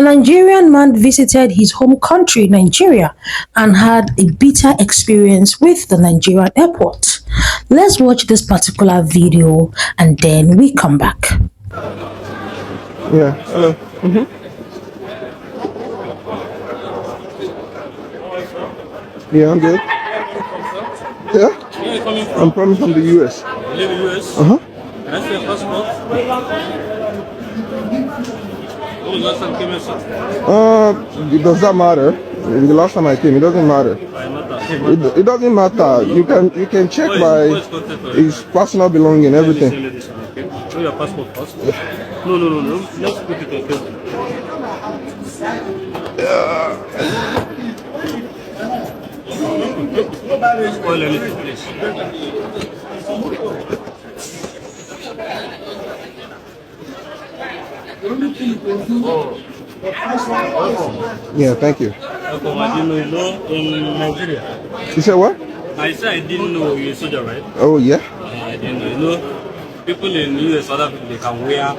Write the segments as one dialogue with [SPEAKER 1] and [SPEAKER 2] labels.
[SPEAKER 1] A Nigerian man visited his home country, Nigeria, and had a bitter experience with the Nigerian airport. Let's watch this particular video and then we come back.
[SPEAKER 2] Yeah, hello. Yeah, I'm good. Yeah? I'm coming from the US.
[SPEAKER 3] You live in the US?
[SPEAKER 2] Uh-huh.
[SPEAKER 3] Can I see your passport? When was the last time you came here, sir?
[SPEAKER 2] Does that matter? The last time I came, it doesn't matter. It doesn't matter. You can check my his personal belonging, everything.
[SPEAKER 3] Show your passport first. No. Let's put it on paper. Spoil anything, please.
[SPEAKER 2] Yeah, thank you.
[SPEAKER 3] I didn't know in Nigeria.
[SPEAKER 2] You said what?
[SPEAKER 3] I said I didn't know you're a soldier, right?
[SPEAKER 2] Oh yeah.
[SPEAKER 3] I didn't know. You know, people in the US, other people, they can wear.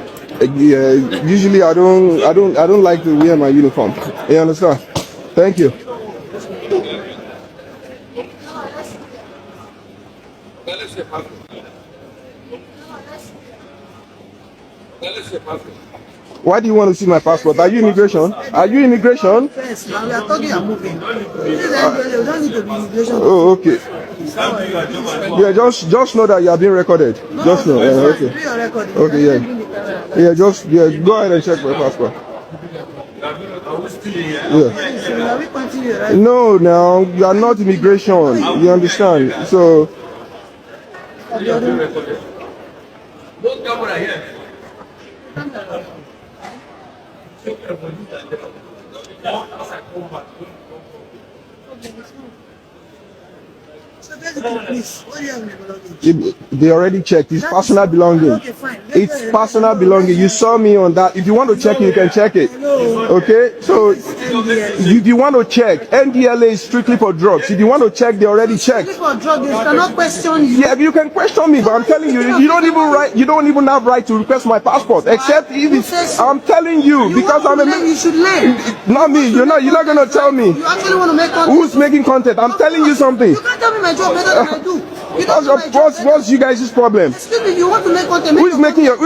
[SPEAKER 2] Yeah. Usually I don't like to wear my uniform. You understand? Thank you. Why do you want to see my passport? Are you immigration? Are you immigration?
[SPEAKER 4] Yes, now we are talking and moving. You don't need to be immigration.
[SPEAKER 2] Oh, okay. Yeah, just know that you are being recorded. Just know. Okay. Okay, yeah. Yeah, go ahead and check my passport. Yeah. No, you are not immigration. You understand? So. Don't come over here. They already checked. It's personal belonging. It's personal belonging. You saw me on that. If you want to check it, you can check it. Okay? So if you want to check, NDLA is strictly for drugs. If you want to check, they already checked.
[SPEAKER 4] For drugs, they cannot question you.
[SPEAKER 2] Yeah, you can question me, but I'm telling you, you don't even have right to request my passport, except if it's, I'm telling you, because I'm a man.
[SPEAKER 4] You should learn.
[SPEAKER 2] Not me. You're not gonna tell me.
[SPEAKER 4] You actually want to make content.
[SPEAKER 2] Who's making content? I'm telling you something.
[SPEAKER 4] You can't tell me my job better than I do.
[SPEAKER 2] What's you guys' problem?
[SPEAKER 4] Excuse me, you want to make content.
[SPEAKER 2] Who's making your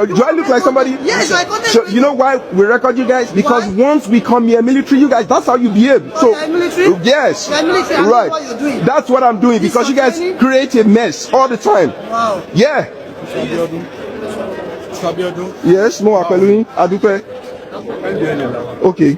[SPEAKER 2] do I look like somebody?
[SPEAKER 4] Yes, I content.
[SPEAKER 2] So you know why we record you guys? Because once we come here military, you guys, that's how you behave. So
[SPEAKER 4] military?
[SPEAKER 2] yes.
[SPEAKER 4] Military,
[SPEAKER 2] right.
[SPEAKER 4] what you're doing.
[SPEAKER 2] That's what I'm doing, because you guys create a mess all the time.
[SPEAKER 4] Wow.
[SPEAKER 2] Yeah. Yes, more Apeluin, Adupe. Okay.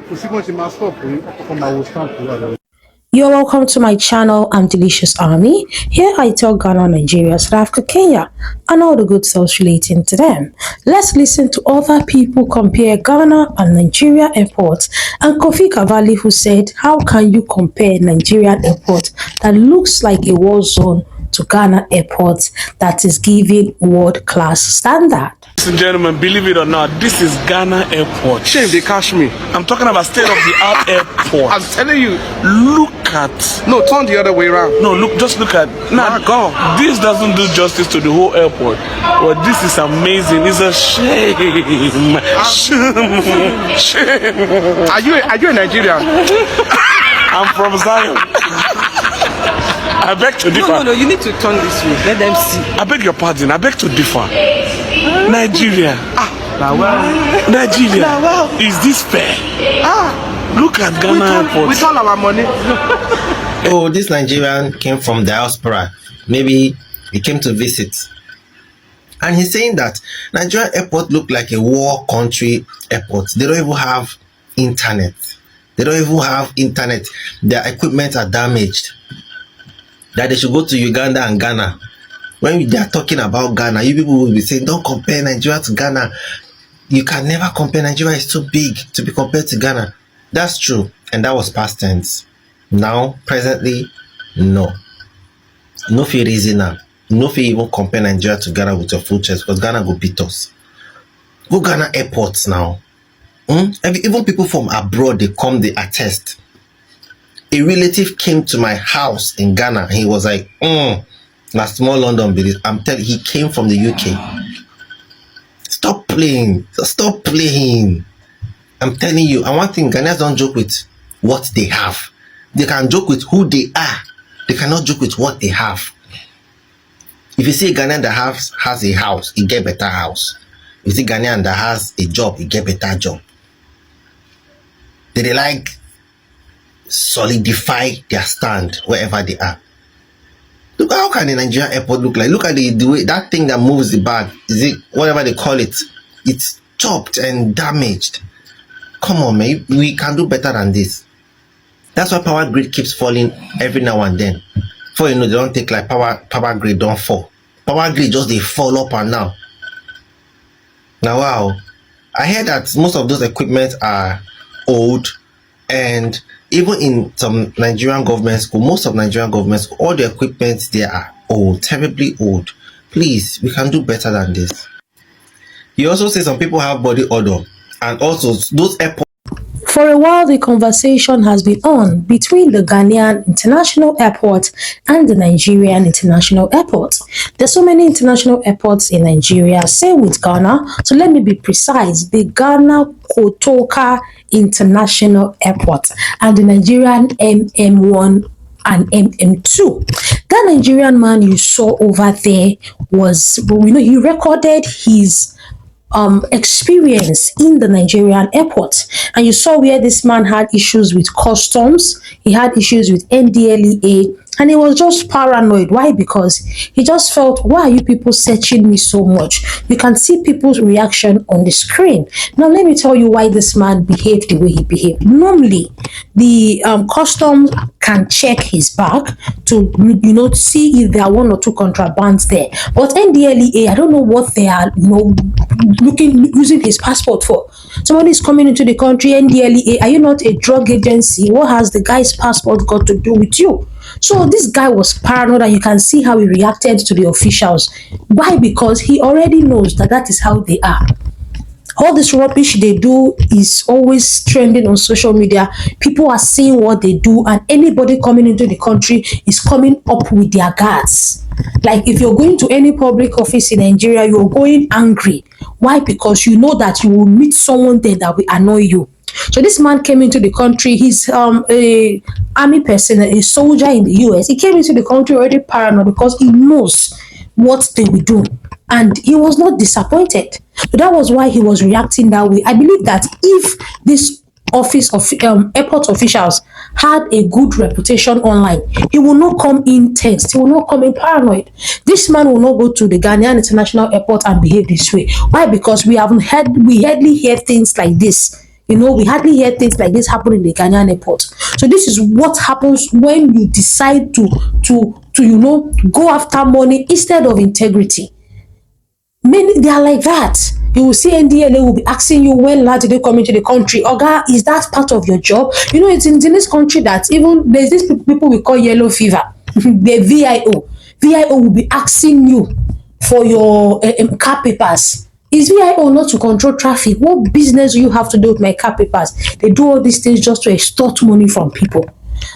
[SPEAKER 1] You're welcome to my channel. I'm Delicious Army. Here I tell Ghana, Nigeria, South Africa, Kenya, and all the good stuff relating to them. Let's listen to other people compare Ghana and Nigeria airports, and Kofi Cavalli, who said, how can you compare Nigerian airport that looks like a war zone to Ghana airports that is giving world-class standard?
[SPEAKER 5] Ladies and gentlemen, believe it or not, this is Ghana airport.
[SPEAKER 2] Shame they catch me.
[SPEAKER 5] I'm talking about state-of-the-art airport.
[SPEAKER 2] I'm telling you.
[SPEAKER 5] Look at.
[SPEAKER 2] No, turn the other way around.
[SPEAKER 5] No, just look at. Now, this doesn't do justice to the whole airport. But this is amazing. It's a shame. Shame.
[SPEAKER 2] Are you a Nigerian?
[SPEAKER 5] I'm from Zion. I beg to differ.
[SPEAKER 4] No, you need to turn this way. Let them see.
[SPEAKER 5] I beg your pardon. I beg to differ. Nigeria. Nigeria. Is this fair? Look at Ghana airport.
[SPEAKER 2] With all our money.
[SPEAKER 6] Oh, this Nigerian came from diaspora. Maybe he came to visit. And he's saying that Nigerian airport look like a war country airport. They don't even have internet. Their equipment are damaged. That they should go to Uganda and Ghana. When they are talking about Ghana, you people will be saying, don't compare Nigeria to Ghana. You can never compare. Nigeria is too big to be compared to Ghana. That's true. And that was past tense. Now, presently, no. No fear reason now. No fear even compare Nigeria to Ghana with your full chest, because Ghana will beat us. Go Ghana airports now. Even people from abroad, they come, they attest. A relative came to my house in Ghana. And he was like, na small London village. I'm telling you, he came from the UK. Stop playing. I'm telling you, and one thing, Ghanaians don't joke with what they have. They can joke with who they are. They cannot joke with what they have. If you see a Ghanaian that has a house, he get better house. If you see Ghanaian that has a job, he get better job. They like solidify their stand wherever they are. Look, how can the Nigerian airport look like? Look at the way that thing that moves the bag, is it whatever they call it? It's chopped and damaged. Come on, man, we can do better than this. That's why power grid keeps falling every now and then. Before you know, they don't take like power grid don't fall. Power grid just they fall up and now. Now wow, I heard that most of those equipment are old, and even in some Nigerian government school, most of Nigerian government school, all the equipment there are old, terribly old. Please, we can do better than this. He also says some people have body odor, and also those airports.
[SPEAKER 1] For a while, the conversation has been on between the Ghanaian International Airport and the Nigerian International Airport. There's so many international airports in Nigeria, same with Ghana. So let me be precise, the Ghana Kotoka International Airport and the Nigerian MM1 and MM2. That Nigerian man you saw over there was, he recorded his experience in the Nigerian airport, and you saw where this man had issues with customs, he had issues with NDLEA, and he was just paranoid. Why? Because he just felt, why are you people searching me so much? You can see people's reaction on the screen. Now let me tell you why this man behaved the way he behaved. Normally the customs can check his bag to see if there are one or two contrabands there, but NDLEA, I don't know what they are using his passport for. Somebody is coming into the country, NDLEA, are you not a drug agency? What has the guy's passport got to do with you? So this guy was paranoid, and you can see how he reacted to the officials. Why? Because he already knows that that is how they are. All this rubbish they do is always trending on social media. People are seeing what they do, and anybody coming into the country is coming up with their guards. Like if you're going to any public office in Nigeria, you're going angry. Why? Because you know that you will meet someone there that will annoy you. So this man came into the country. He's a army person, a soldier in the US. He came into the country already paranoid because he knows what they will do, and he was not disappointed. So that was why he was reacting that way. I believe that if this office of airport officials had a good reputation online, he will not come in tense, he will not come in paranoid. This man will not go to the Ghanaian International Airport and behave this way. Why? Because we hardly hear things like this. We hardly hear things like this happen in the Ghanaian airport. So this is what happens when you decide to go after money instead of integrity. Many, they are like that. You will see NDLA will be asking you, when last did you come into the country? Oga, is that part of your job? It's in this country that even there's these people we call yellow fever. The VIO. VIO will be asking you for your car papers. Is VIO not to control traffic? What business do you have to do with my car papers? They do all these things just to extort money from people.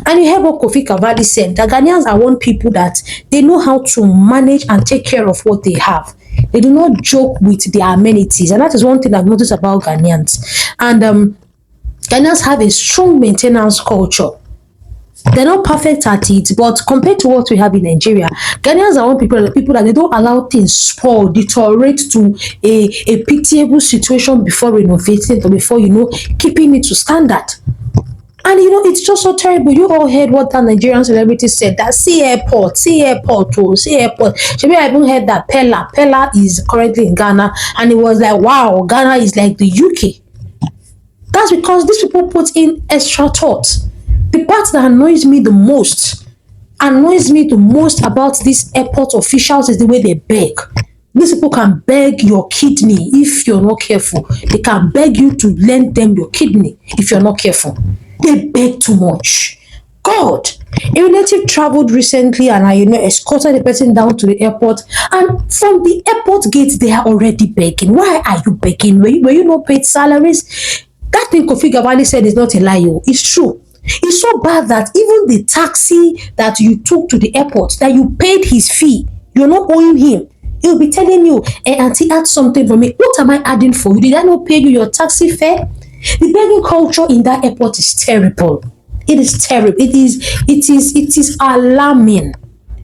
[SPEAKER 1] And you heard what Kofi Kavali said, that Ghanaians are one people that they know how to manage and take care of what they have. They do not joke with their amenities. And that is one thing I've noticed about Ghanaians. And Ghanaians have a strong maintenance culture. They're not perfect at it, but compared to what we have in Nigeria, Ghanaians are one people that they don't allow things spoil, deteriorate to a pitiable situation before renovating it or before keeping it to standard. And it's just so terrible. You all heard what that Nigerian celebrity said, that see airport. Maybe I even heard that Pella is currently in Ghana, and it was like, wow, Ghana is like the UK. That's because these people put in extra thought. The part that annoys me the most about these airport officials is the way they beg. These people can beg your kidney if you're not careful. They can beg you to lend them your kidney if you're not careful. They beg too much. God, a relative traveled recently, and I escorted the person down to the airport, and from the airport gate they are already begging. Why are you begging? Were you not paid salaries? That thing Kofi Gavali said is not a lie. It's true. It's so bad that even the taxi that you took to the airport, that you paid his fee, you're not owing him. He'll be telling you, auntie, add something for me. What am I adding for you? Did I not pay you your taxi fare? The begging culture in that airport is terrible. It is terrible. It is alarming.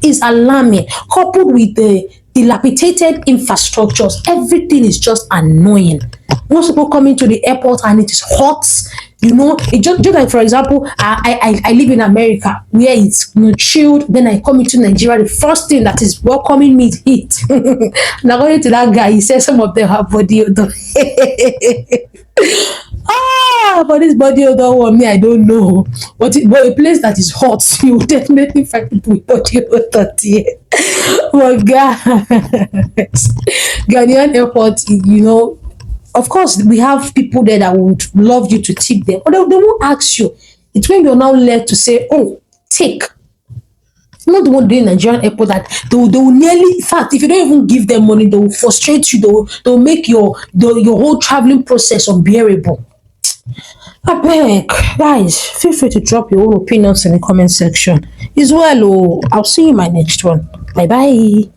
[SPEAKER 1] It's alarming. Coupled with the dilapidated infrastructures, everything is just annoying. Most people come into the airport and it is hot. It just like, for example, I live in America where it's chilled. Then I come into Nigeria. The first thing that is welcoming me is heat. And according to that guy, he says some of them have body odor. But this body odor one, me, I don't know. But a place that is hot, you will definitely find people with body odor there. But guys, Ghanaian airport, of course, we have people there that would love you to tip them, but they won't ask you. It's when you're now led to say, oh, take. Not the one doing Nigerian airport that they will nearly, in fact, if you don't even give them money, they will frustrate you, they will make your whole traveling process unbearable. I beg, guys, feel free to drop your own opinions in the comment section. As well, I'll see you in my next one. Bye bye.